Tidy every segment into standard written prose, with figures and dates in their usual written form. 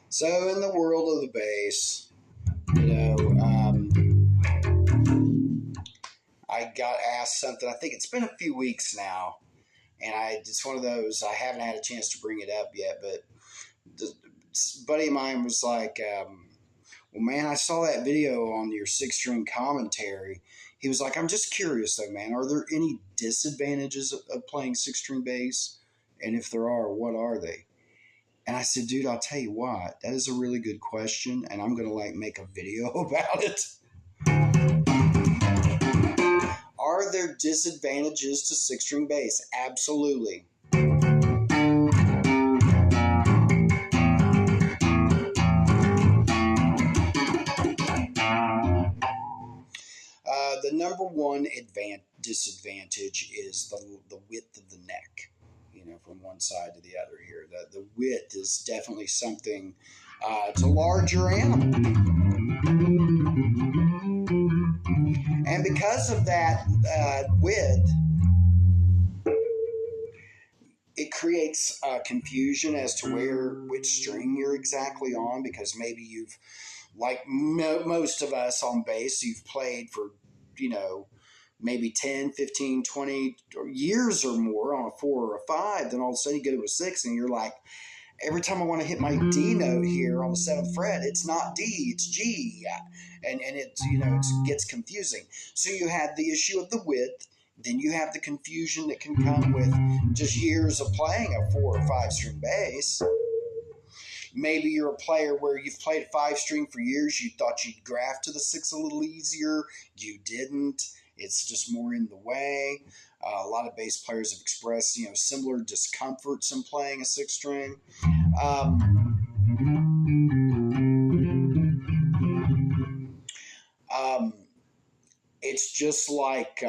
So in the world of the bass, you know, I got asked something. I think it's been a few weeks now, and it's one of those I haven't had a chance to bring it up yet. But the buddy of mine was like, "Well, man, I saw that video on your six-string commentary." He was like, "I'm just curious though, man. Are there any disadvantages of playing six-string bass? And if there are, what are they?" And I said, "Dude, I'll tell you what, that is a really good question, and I'm going to make a video about it." Are there disadvantages to six-string bass? Absolutely. The number one disadvantage is the width of the neck. From one side to the other here. The width is definitely something, it's a larger animal. And because of that width, it creates confusion as to which string you're exactly on, because maybe you've, like most of us on bass, you've played for, maybe 10, 15, 20 years or more on a 4 or a 5, then all of a sudden you go to a 6 and you're like, every time I want to hit my D note here on the 7th fret, it's not D, it's G. And it gets confusing. So you have the issue of the width, then you have the confusion that can come with just years of playing a 4 or 5 string bass. Maybe you're a player where you've played a 5 string for years, you thought you'd graft to the 6 a little easier, you didn't. It's just more in the way. A lot of bass players have expressed, similar discomforts in playing a 6 string. It's just like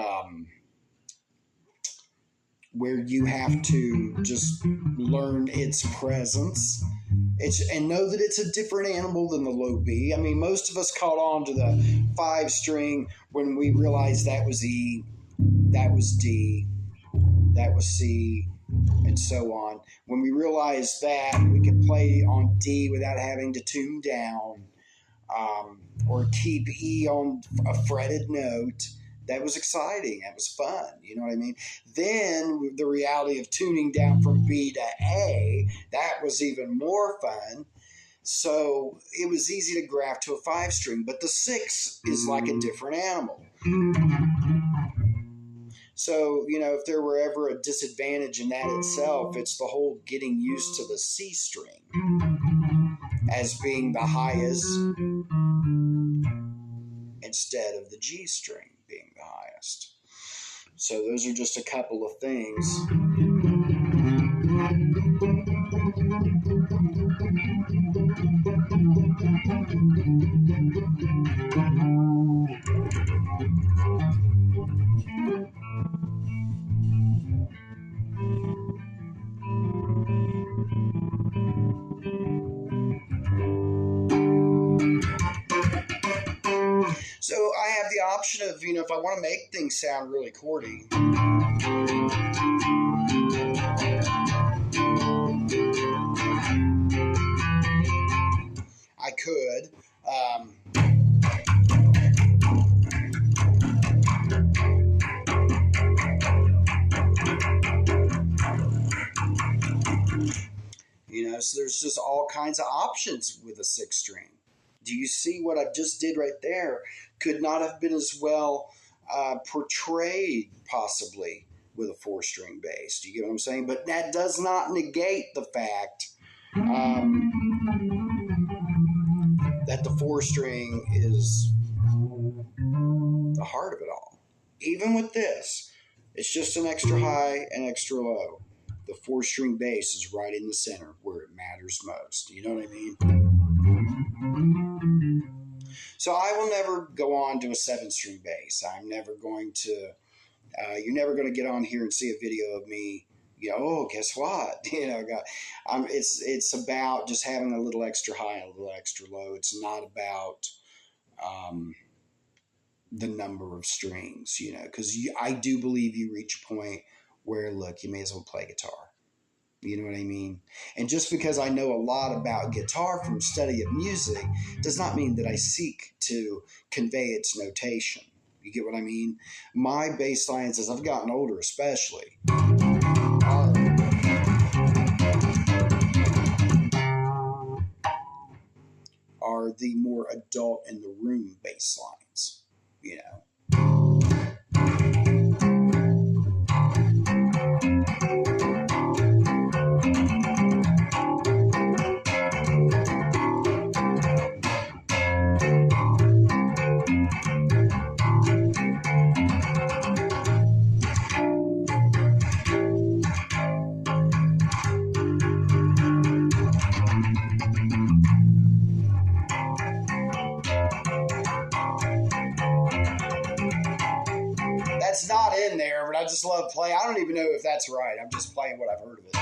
where you have to just learn its presence. And know that it's a different animal than the low B. I mean, most of us caught on to the 5 string when we realized that was E, that was D, that was C, and so on. When we realized that we could play on D without having to tune down, or keep E on a fretted note, that was exciting. That was fun. You know what I mean? Then the reality of tuning down from B to A, that was even more fun. So it was easy to graft to a 5 string, but the 6 is like a different animal. So, if there were ever a disadvantage in that itself, it's the whole getting used to the C string as being the highest instead of the G string being the highest. So those are just a couple of things. So I have the option of, if I want to make things sound really chordy, I could. So there's just all kinds of options with a 6 string. Do you see what I just did right there? Could not have been as well portrayed possibly with a 4 string bass. Do you get what I'm saying? But that does not negate the fact that the 4 string is the heart of it all. Even with this, it's just an extra high and extra low. The 4 string bass is right in the center where it matters most. You know what I mean? So I will never go on to a 7-string bass. I'm never going to. You're never going to get on here and see a video of me. You know, oh, guess what? It's about just having a little extra high and a little extra low. It's not about the number of strings, because I do believe you reach a point where, look, you may as well play guitar. You know what I mean? And just because I know a lot about guitar from study of music does not mean that I seek to convey its notation. You get what I mean? My bass lines, as I've gotten older especially, are the more adult in the room bass lines, That's not in there, but I just love playing. I don't even know if that's right. I'm just playing what I've heard of it.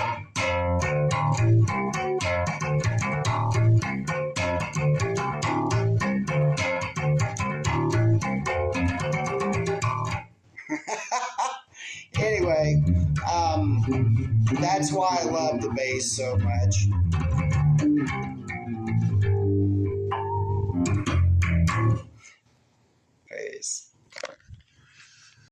Anyway, that's why I love the bass so much.